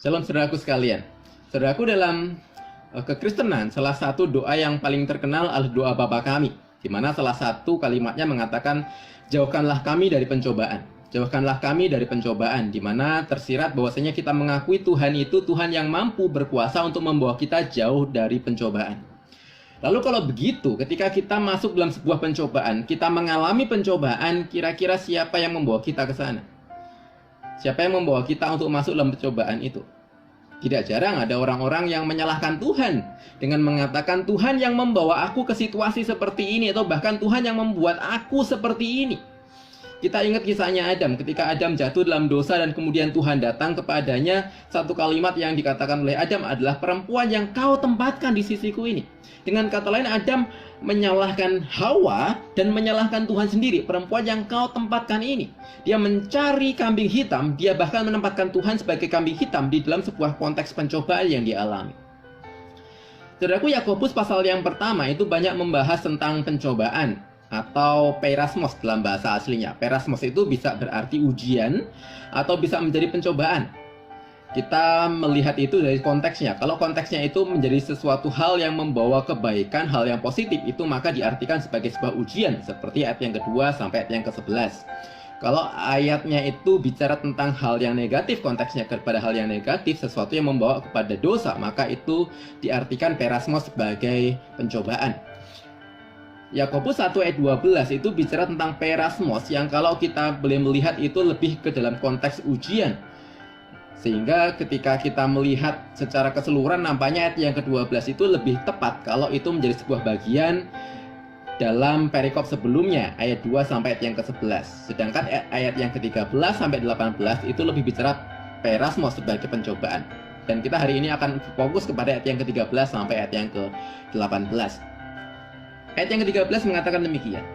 Shalom saudaraku sekalian. Saudaraku, dalam kekristenan, salah satu doa yang paling terkenal adalah doa Bapa kami, di mana salah satu kalimatnya mengatakan, jauhkanlah kami dari pencobaan. Jauhkanlah kami dari pencobaan, di mana tersirat bahwasanya kita mengakui Tuhan itu Tuhan yang mampu berkuasa untuk membawa kita jauh dari pencobaan. Lalu kalau begitu, ketika kita masuk dalam sebuah pencobaan, kita mengalami pencobaan, kira-kira siapa yang membawa kita ke sana? Siapa yang membawa kita untuk masuk dalam pencobaan itu? Tidak jarang ada orang-orang yang menyalahkan Tuhan dengan mengatakan Tuhan yang membawa aku ke situasi seperti ini, atau bahkan Tuhan yang membuat aku seperti ini. Kita ingat kisahnya Adam, ketika Adam jatuh dalam dosa dan kemudian Tuhan datang kepadanya, satu kalimat yang dikatakan oleh Adam adalah, perempuan yang kau tempatkan di sisiku ini. Dengan kata lain, Adam menyalahkan Hawa dan menyalahkan Tuhan sendiri. Perempuan yang kau tempatkan ini, dia mencari kambing hitam, dia bahkan menempatkan Tuhan sebagai kambing hitam di dalam sebuah konteks pencobaan yang dialami. Saudaraku, Yakobus pasal yang pertama itu banyak membahas tentang pencobaan atau peirasmos dalam bahasa aslinya. Peirasmos itu bisa berarti ujian atau bisa menjadi pencobaan. Kita melihat itu dari konteksnya. Kalau konteksnya itu menjadi sesuatu hal yang membawa kebaikan, hal yang positif, itu maka diartikan sebagai sebuah ujian, seperti ayat yang kedua sampai ayat yang ke-11. Kalau ayatnya itu bicara tentang hal yang negatif, konteksnya kepada hal yang negatif, sesuatu yang membawa kepada dosa, maka itu diartikan peirasmos sebagai pencobaan. Yakobus 1 ayat 12 itu bicara tentang peirasmos, yang kalau kita boleh melihat itu lebih ke dalam konteks ujian. Sehingga ketika kita melihat secara keseluruhan, nampaknya ayat yang ke-12 itu lebih tepat kalau itu menjadi sebuah bagian dalam perikop sebelumnya, ayat 2 sampai ayat yang ke-11. Sedangkan ayat yang ke-13 sampai 18 itu lebih bicara peirasmos sebagai pencobaan. Dan kita hari ini akan fokus kepada ayat yang ke-13 sampai ayat yang ke-18. Ayat yang ke-13 mengatakan demikian.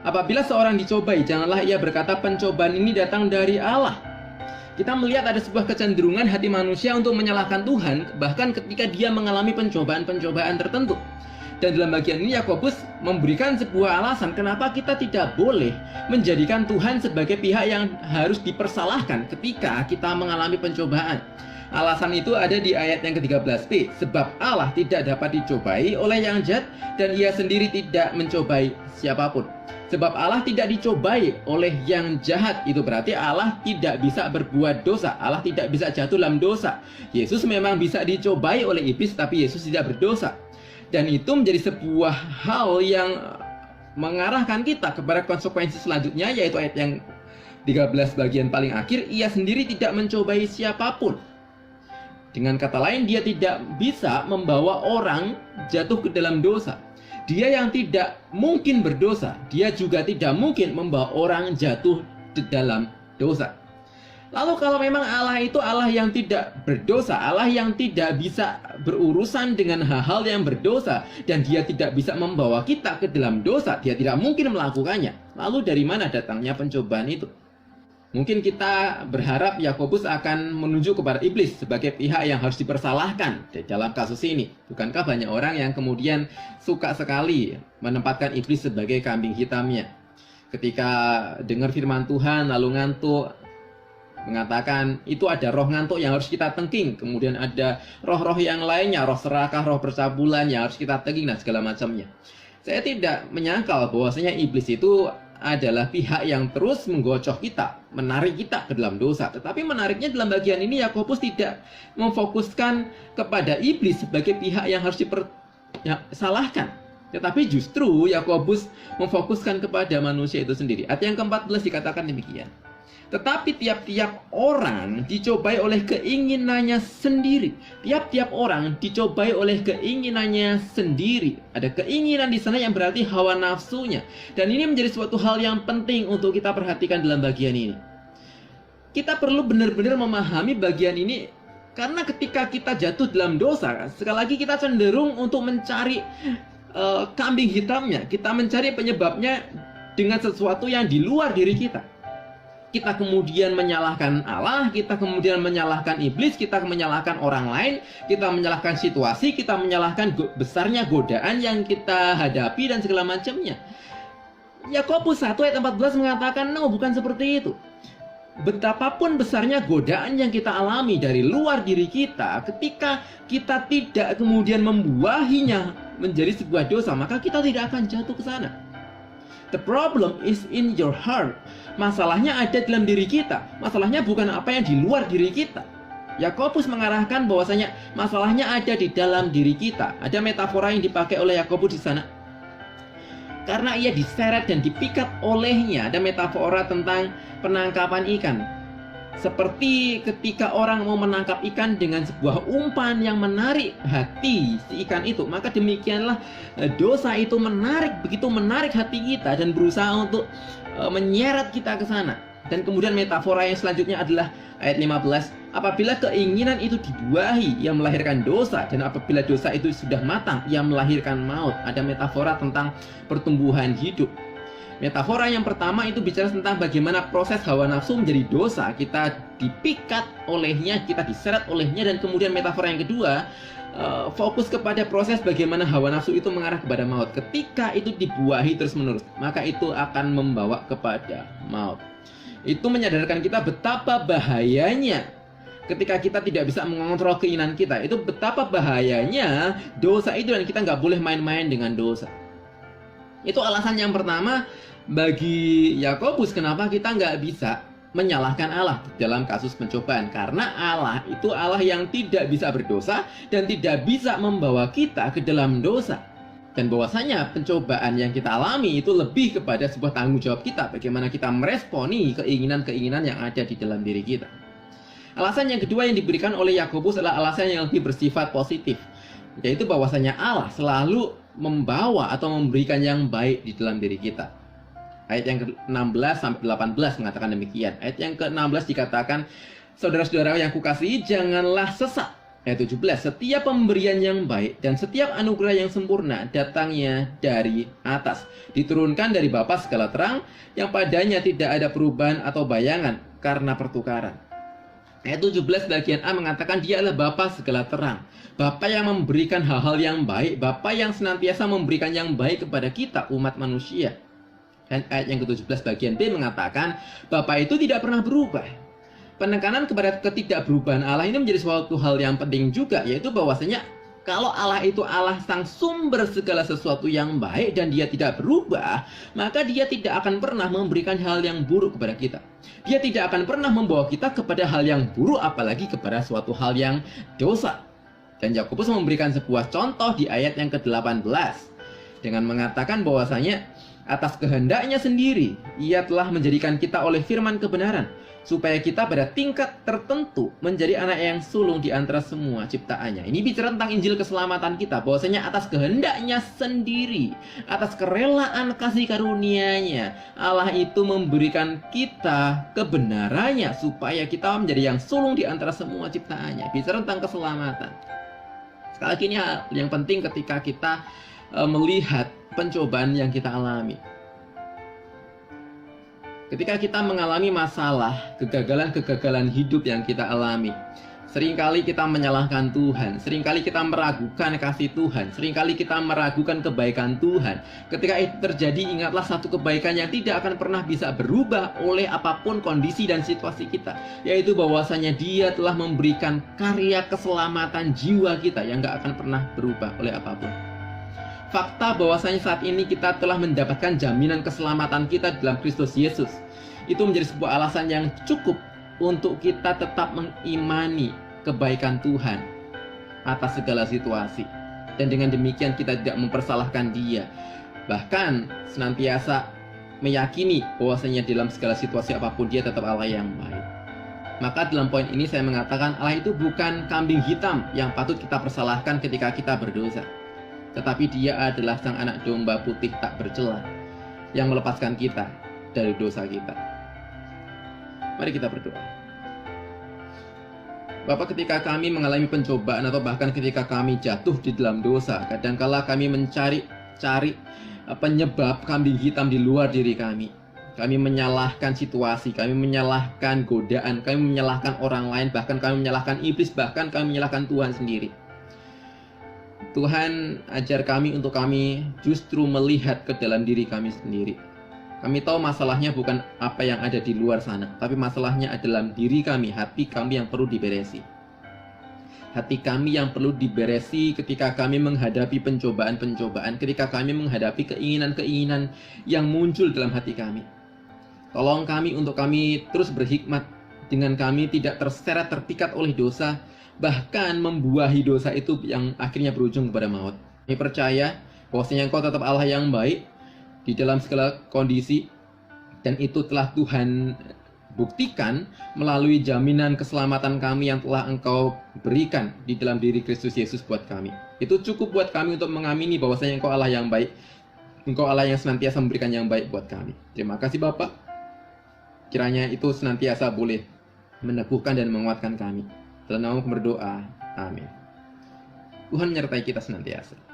Apabila seorang dicobai, janganlah ia berkata pencobaan ini datang dari Allah. Kita melihat ada sebuah kecenderungan hati manusia untuk menyalahkan Tuhan, bahkan ketika dia mengalami pencobaan-pencobaan tertentu. Dan dalam bagian ini Yakobus memberikan sebuah alasan kenapa kita tidak boleh menjadikan Tuhan sebagai pihak yang harus dipersalahkan ketika kita mengalami pencobaan. Alasan itu ada di ayat yang ke-13b. Sebab Allah tidak dapat dicobai oleh yang jahat, dan ia sendiri tidak mencobai siapapun. Sebab Allah tidak dicobai oleh yang jahat, itu berarti Allah tidak bisa berbuat dosa. Allah tidak bisa jatuh dalam dosa. Yesus memang bisa dicobai oleh iblis, tapi Yesus tidak berdosa. Dan itu menjadi sebuah hal yang mengarahkan kita kepada konsekuensi selanjutnya, yaitu ayat yang 13 bagian paling akhir. Ia sendiri tidak mencobai siapapun. Dengan kata lain, dia tidak bisa membawa orang jatuh ke dalam dosa. Dia yang tidak mungkin berdosa, dia juga tidak mungkin membawa orang jatuh ke dalam dosa. Lalu kalau memang Allah itu Allah yang tidak berdosa, Allah yang tidak bisa berurusan dengan hal-hal yang berdosa, dan dia tidak bisa membawa kita ke dalam dosa, dia tidak mungkin melakukannya. Lalu dari mana datangnya pencobaan itu? Mungkin kita berharap Yakobus akan menunjuk kepada iblis sebagai pihak yang harus dipersalahkan dalam kasus ini. Bukankah banyak orang yang kemudian suka sekali menempatkan iblis sebagai kambing hitamnya? Ketika dengar firman Tuhan lalu ngantuk, mengatakan itu ada roh ngantuk yang harus kita tengking. Kemudian ada roh-roh yang lainnya, roh serakah, roh percabulan yang harus kita tengking dan segala macamnya. Saya tidak menyangkal bahwasanya iblis itu adalah pihak yang terus menggocok kita, menarik kita ke dalam dosa. Tetapi menariknya dalam bagian ini Yakobus tidak memfokuskan kepada iblis sebagai pihak yang harus disalahkan. Tetapi justru Yakobus memfokuskan kepada manusia itu sendiri. Ayat yang ke-14 dikatakan demikian. Tetapi tiap-tiap orang dicobai oleh keinginannya sendiri. Tiap-tiap orang dicobai oleh keinginannya sendiri. Ada keinginan di sana yang berarti hawa nafsunya. Dan ini menjadi suatu hal yang penting untuk kita perhatikan dalam bagian ini. Kita perlu benar-benar memahami bagian ini, karena ketika kita jatuh dalam dosa, sekali lagi kita cenderung untuk mencari kambing hitamnya. Kita mencari penyebabnya dengan sesuatu yang di luar diri kita. Kita kemudian menyalahkan Allah, kita kemudian menyalahkan iblis, kita menyalahkan orang lain, kita menyalahkan situasi, kita menyalahkan besarnya godaan yang kita hadapi dan segala macamnya. Yakobus 1 ayat 14 mengatakan, no, bukan seperti itu. betapapun besarnya godaan yang kita alami dari luar diri kita, ketika kita tidak kemudian membuahinya menjadi sebuah dosa, maka kita tidak akan jatuh ke sana. The problem is in your heart. Masalahnya ada dalam diri kita. Masalahnya bukan apa yang di luar diri kita. Yakobus mengarahkan bahwasanya masalahnya ada di dalam diri kita. Ada metafora yang dipakai oleh Yakobus di sana. Karena ia diseret dan dipikat olehnya. Ada metafora tentang penangkapan ikan. Seperti ketika orang mau menangkap ikan dengan sebuah umpan yang menarik hati si ikan itu, maka demikianlah dosa itu begitu menarik hati kita dan berusaha untuk menyeret kita ke sana. Dan kemudian metafora yang selanjutnya adalah ayat 15. Apabila keinginan itu dibuahi, ia melahirkan dosa. Dan apabila dosa itu sudah matang, ia melahirkan maut. Ada metafora tentang pertumbuhan hidup. Metafora yang pertama itu bicara tentang bagaimana proses hawa nafsu menjadi dosa. Kita dipikat olehnya, kita diseret olehnya. Dan kemudian metafora yang kedua, fokus kepada proses bagaimana hawa nafsu itu mengarah kepada maut. Ketika itu dibuahi terus-menerus, maka itu akan membawa kepada maut. Itu menyadarkan kita betapa bahayanya ketika kita tidak bisa mengontrol keinginan kita. Itu betapa bahayanya dosa itu, dan kita nggak boleh main-main dengan dosa. Itu alasan yang pertama bagi Yakobus kenapa kita nggak bisa menyalahkan Allah dalam kasus pencobaan. Karena Allah itu Allah yang tidak bisa berdosa dan tidak bisa membawa kita ke dalam dosa. Dan bahwasanya pencobaan yang kita alami itu lebih kepada sebuah tanggung jawab kita, bagaimana kita meresponi keinginan-keinginan yang ada di dalam diri kita. Alasan yang kedua yang diberikan oleh Yakobus adalah alasan yang lebih bersifat positif, yaitu bahwasanya Allah selalu membawa atau memberikan yang baik di dalam diri kita. Ayat yang ke-16 sampai 18 mengatakan demikian. Ayat yang ke-16 dikatakan, saudara-saudara yang kukasihi, janganlah sesat. Ayat 17, setiap pemberian yang baik dan setiap anugerah yang sempurna datangnya dari atas, diturunkan dari Bapa segala terang, yang padanya tidak ada perubahan atau bayangan karena pertukaran. Ayat 17 bagian A mengatakan dia adalah Bapa segala terang, Bapa yang memberikan hal-hal yang baik, Bapa yang senantiasa memberikan yang baik kepada kita umat manusia. Dan ayat yang ke-17 bagian B mengatakan Bapa itu tidak pernah berubah. Penekanan kepada ketidakberubahan Allah ini menjadi suatu hal yang penting juga, yaitu bahwasanya kalau Allah itu Allah sang sumber segala sesuatu yang baik dan dia tidak berubah, maka dia tidak akan pernah memberikan hal yang buruk kepada kita. Dia tidak akan pernah membawa kita kepada hal yang buruk, apalagi kepada suatu hal yang dosa. Dan Yakobus memberikan sebuah contoh di ayat yang ke-18 dengan mengatakan bahwasanya atas kehendaknya sendiri ia telah menjadikan kita oleh firman kebenaran, supaya kita pada tingkat tertentu menjadi anak yang sulung di antara semua ciptaannya. Ini bicara tentang Injil keselamatan kita, bahwasanya atas kehendaknya sendiri, atas kerelaan kasih karunia-Nya, Allah itu memberikan kita kebenarannya supaya kita menjadi yang sulung di antara semua ciptaannya. Bicara tentang keselamatan. Sekali lagi ini hal yang penting ketika kita melihat pencobaan yang kita alami. Ketika kita mengalami masalah, kegagalan-kegagalan hidup yang kita alami, seringkali kita menyalahkan Tuhan, seringkali kita meragukan kasih Tuhan, seringkali kita meragukan kebaikan Tuhan. Ketika itu terjadi, ingatlah satu kebaikan yang tidak akan pernah bisa berubah oleh apapun kondisi dan situasi kita, yaitu bahwasanya Dia telah memberikan karya keselamatan jiwa kita yang gak akan pernah berubah oleh apapun. Fakta bahwasanya saat ini kita telah mendapatkan jaminan keselamatan kita dalam Kristus Yesus, itu menjadi sebuah alasan yang cukup untuk kita tetap mengimani kebaikan Tuhan atas segala situasi. Dan dengan demikian kita tidak mempersalahkan Dia, bahkan senantiasa meyakini bahwasanya dalam segala situasi apapun Dia tetap Allah yang baik. Maka dalam poin ini saya mengatakan Allah itu bukan kambing hitam yang patut kita persalahkan ketika kita berdosa, tetapi Dia adalah sang anak domba putih tak bercela yang melepaskan kita dari dosa kita. Mari kita berdoa. Bapak, ketika kami mengalami pencobaan atau bahkan ketika kami jatuh di dalam dosa, kadangkala kami mencari penyebab kambing hitam di luar diri kami. Kami menyalahkan situasi, kami menyalahkan godaan, kami menyalahkan orang lain, bahkan kami menyalahkan iblis, bahkan kami menyalahkan Tuhan sendiri. Tuhan, ajar kami untuk kami justru melihat ke dalam diri kami sendiri. Kami tahu masalahnya bukan apa yang ada di luar sana, tapi masalahnya adalah diri kami, hati kami yang perlu diberesi. Hati kami yang perlu diberesi ketika kami menghadapi pencobaan-pencobaan, ketika kami menghadapi keinginan-keinginan yang muncul dalam hati kami. Tolong kami untuk kami terus berhikmat, dengan kami tidak terseret terpikat oleh dosa, bahkan membuahi dosa itu yang akhirnya berujung kepada maut. Kami percaya bahwasanya Engkau tetap Allah yang baik di dalam segala kondisi, dan itu telah Tuhan buktikan melalui jaminan keselamatan kami yang telah Engkau berikan di dalam diri Kristus Yesus buat kami. Itu cukup buat kami untuk mengamini bahwasanya Engkau Allah yang baik, Engkau Allah yang senantiasa memberikan yang baik buat kami. Terima kasih Bapak. Kiranya itu senantiasa boleh meneguhkan dan menguatkan kami. Dalam nama berdoa, amin. Tuhan menyertai kita senantiasa.